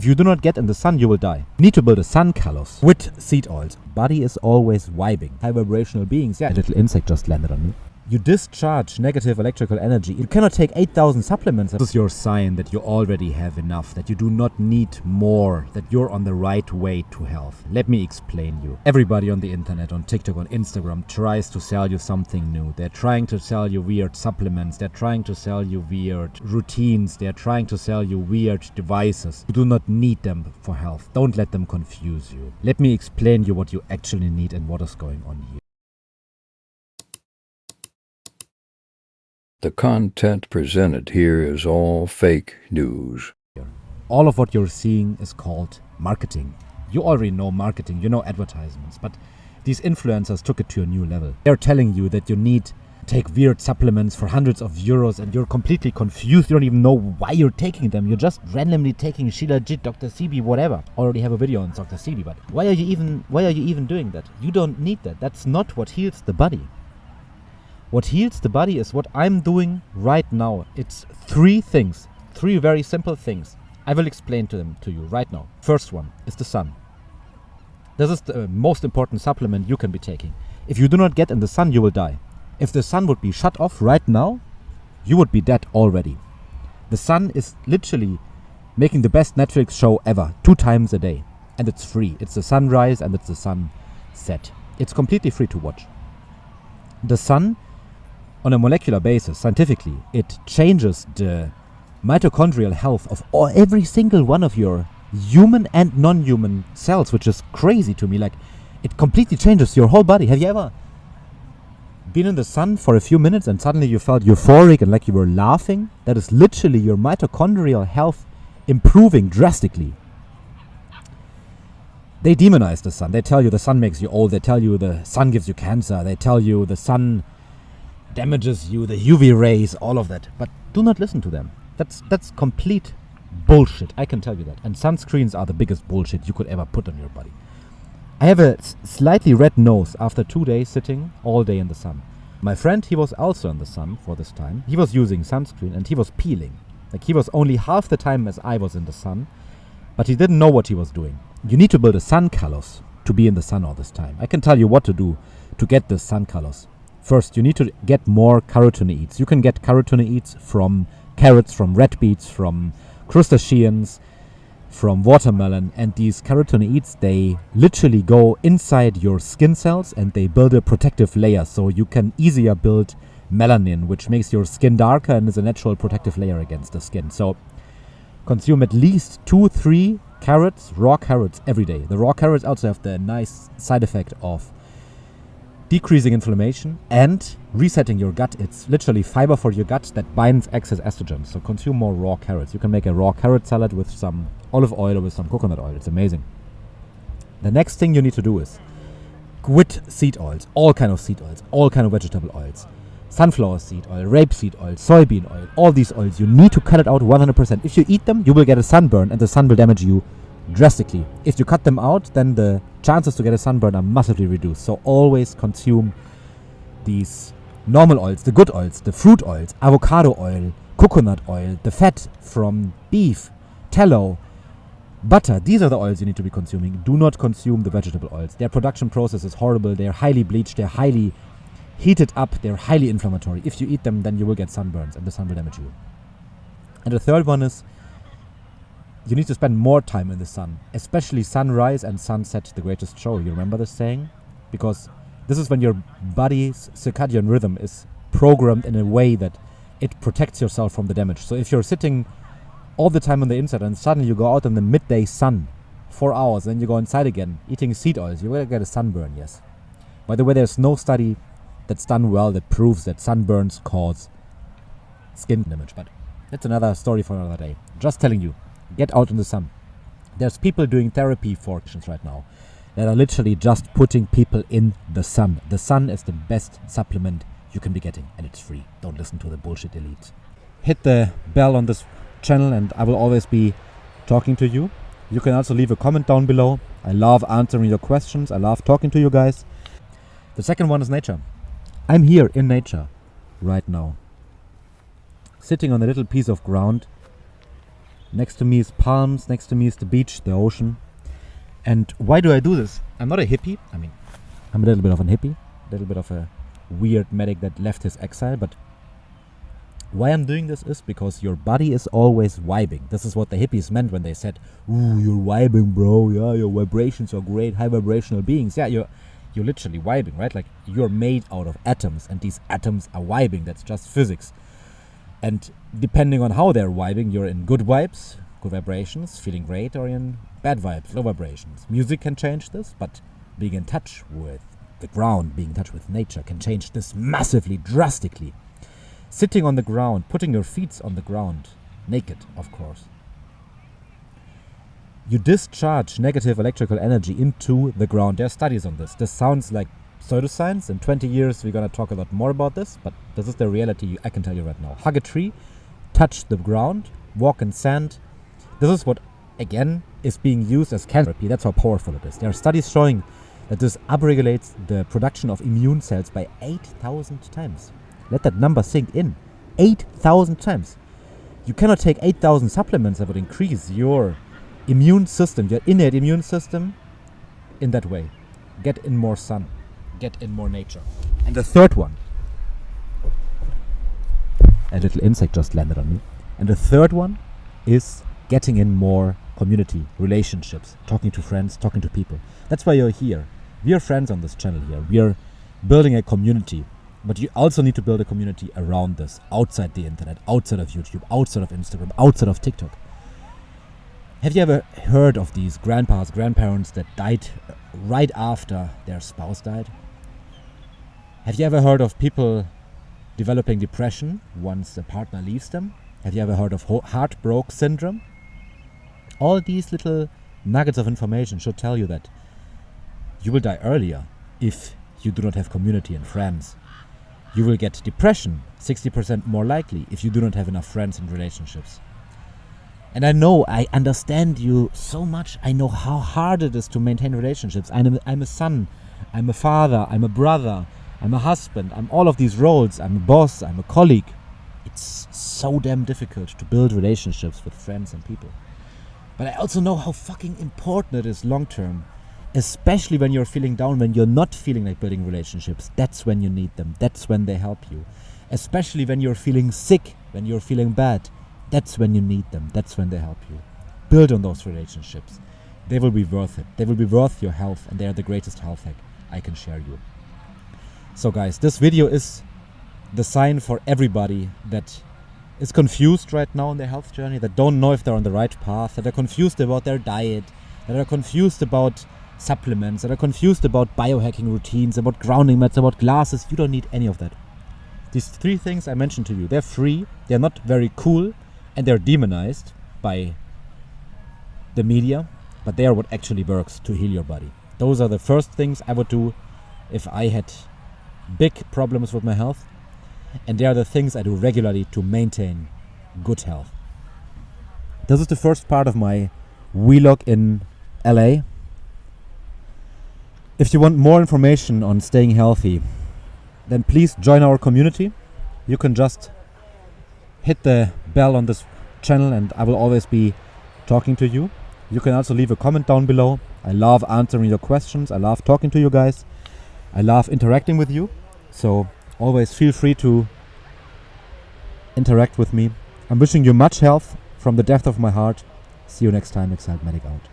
If you do not get in the sun, you will die. You need to build a sun callus with seed oils. Body is always vibing. High vibrational beings. Yeah, a little insect just landed on me. You discharge negative electrical energy. You cannot take 8,000 supplements. This is your sign that you already have enough, that you do not need more, that you're on the right way to health. Let me explain you. Everybody on the internet, on TikTok, on Instagram tries to sell you something new. They're trying to sell you weird supplements. They're trying to sell you weird routines. They're trying to sell you weird devices. You do not need them for health. Don't let them confuse you. Let me explain you what you actually need and what is going on here. The content presented here is all fake news. All of what you're seeing is called marketing. You already know marketing, you know advertisements, but these influencers took it to a new level. They're telling you that you need to take weird supplements for hundreds of euros and you're completely confused. You don't even know why you're taking them. You're just randomly taking Shilajit, Dr. CB, whatever. Already have a video on Dr. CB, but why are you even doing that? You don't need that. That's not what heals the body. What heals the body is what I'm doing right now. It's three things, three very simple things. I will explain them to you right now. First one is the sun. This is the most important supplement you can be taking. If you do not get in the sun, you will die. If the sun would be shut off right now, you would be dead already. The sun is literally making the best Netflix show ever, 2 times a day. And it's free. It's the sunrise and it's the sunset. It's completely free to watch. The sun, on a molecular basis, scientifically, it changes the mitochondrial health of every single one of your human and non-human cells, which is crazy to me. Like, it completely changes your whole body. Have you ever been in the sun for a few minutes and suddenly you felt euphoric and like you were laughing? That is literally your mitochondrial health improving drastically. They demonize the sun. They tell you the sun makes you old. They tell you the sun gives you cancer. They tell you the sun damages you, the UV rays, all of that. But do not listen to them. That's complete bullshit. I can tell you that. And sunscreens are the biggest bullshit you could ever put on your body. I have a slightly red nose after 2 days sitting all day in the sun. My friend, he was also in the sun for this time. He was using sunscreen and he was peeling. Like, he was only half the time as I was in the sun, but he didn't know what he was doing. You need to build a sun callus to be in the sun all this time. I can tell you what to do to get this sun callus. First, you need to get more carotenoids. You can get carotenoids from carrots, from red beets, from crustaceans, from watermelon. And these carotenoids, they literally go inside your skin cells and they build a protective layer. So you can easier build melanin, which makes your skin darker and is a natural protective layer against the skin. So consume at least 2-3 carrots, raw carrots, every day. The raw carrots also have the nice side effect of decreasing inflammation and resetting your gut. It's literally fiber for your gut that binds excess estrogen. So consume more raw carrots. You can make a raw carrot salad with some olive oil or with some coconut oil. It's amazing. The next thing you need to do is quit seed oils, all kind of seed oils, all kind of vegetable oils, sunflower seed oil, rapeseed oil, soybean oil, all these oils. You need to cut it out 100%. If you eat them, you will get a sunburn and the sun will damage you drastically. If you cut them out, then the chances to get a sunburn are massively reduced. So always consume these normal oils, the good oils, the fruit oils, avocado oil, coconut oil, the fat from beef, tallow, butter. These are the oils you need to be consuming. Do not consume the vegetable oils. Their production process is horrible. They're highly bleached. They're highly heated up. They're highly inflammatory. If you eat them, then you will get sunburns and the sun will damage you. And the third one is you need to spend more time in the sun, especially sunrise and sunset, the greatest show. You remember this saying? Because this is when your body's circadian rhythm is programmed in a way that it protects yourself from the damage. So if you're sitting all the time on the inside and suddenly you go out in the midday sun 4 hours, then you go inside again eating seed oils, you will get a sunburn, yes. By the way, there's no study that's done well that proves that sunburns cause skin damage, but that's another story for another day. Just telling you. Get out in the sun. There's people doing therapy for actions right now that are literally just putting people in the sun. The sun is the best supplement you can be getting, and it's free. Don't listen to the bullshit elites. Hit the bell on this channel and I will always be talking to you. You can also leave a comment down below. I love answering your questions. I love talking to you guys. The second one is nature. I'm here in nature right now, sitting on a little piece of ground Next to me is palms, next to me is the beach, the ocean. And why do I do this? I'm not a hippie. I mean, I'm a little bit of a hippie, a little bit of a weird medic that left his exile, but why I'm doing this is because your body is always vibing. This is what the hippies meant when they said, "Ooh, you're vibing, bro. Yeah, your vibrations are great, high vibrational beings." Yeah, you're literally vibing, right? Like, you're made out of atoms, and these atoms are vibing. That's just physics. And depending on how they're vibing, you're in good vibes, good vibrations, feeling great, or in bad vibes, low vibrations. Music can change this, but being in touch with the ground, being in touch with nature can change this massively, drastically. Sitting on the ground, putting your feet on the ground, naked, of course. You discharge negative electrical energy into the ground. There are studies on this. This sounds like pseudoscience. In 20 years, we're going to talk a lot more about this, but this is the reality I can tell you right now. Hug a tree, touch the ground, walk in sand. This is what, again, is being used as cancer therapy. That's how powerful it is. There are studies showing that this upregulates the production of immune cells by 8,000 times. Let that number sink in. 8,000 times. You cannot take 8,000 supplements that would increase your immune system, your innate immune system, in that way. Get in more sun. Get in more nature. And the third one. A little insect just landed on me. And the third one is getting in more community, relationships, talking to friends, talking to people. That's why you're here. We are friends on this channel here. We are building a community. But you also need to build a community around this, outside the internet, outside of YouTube, outside of Instagram, outside of TikTok. Have you ever heard of these grandpas, grandparents that died right after their spouse died? Have you ever heard of people developing depression once a partner leaves them? Have you ever heard of heartbreak syndrome? All these little nuggets of information should tell you that you will die earlier if you do not have community and friends. You will get depression 60% more likely if you do not have enough friends and relationships. And I understand you so much. I know how hard it is to maintain relationships. I'm a son, I'm a father, I'm a brother, I'm a husband, I'm all of these roles. I'm a boss, I'm a colleague. It's so damn difficult to build relationships with friends and people. But I also know how fucking important it is long term. Especially when you're feeling down, when you're not feeling like building relationships. That's when you need them. That's when they help you. Especially when you're feeling sick, when you're feeling bad. That's when you need them. That's when they help you. Build on those relationships. They will be worth it. They will be worth your health, and they are the greatest health hack I can share you. So guys, this video is the sign for everybody that is confused right now on their health journey, that don't know if they're on the right path, that are confused about their diet, that are confused about supplements, that are confused about biohacking routines, about grounding mats, about glasses. You don't need any of that. These 3 things I mentioned to you, they're free, they're not very cool, and they're demonized by the media, but they are what actually works to heal your body. Those are the first things I would do if I had big problems with my health, and they are the things I do regularly to maintain good health. This is the first part of my vlog in LA. If you want more information on staying healthy, then please join our community. You can just hit the bell on this channel and I will always be talking to you. You can also leave a comment down below. I love answering your questions. I love talking to you guys. I love interacting with you. So always feel free to interact with me. I'm wishing you much health from the depth of my heart. See you next time. Exiled Medic out.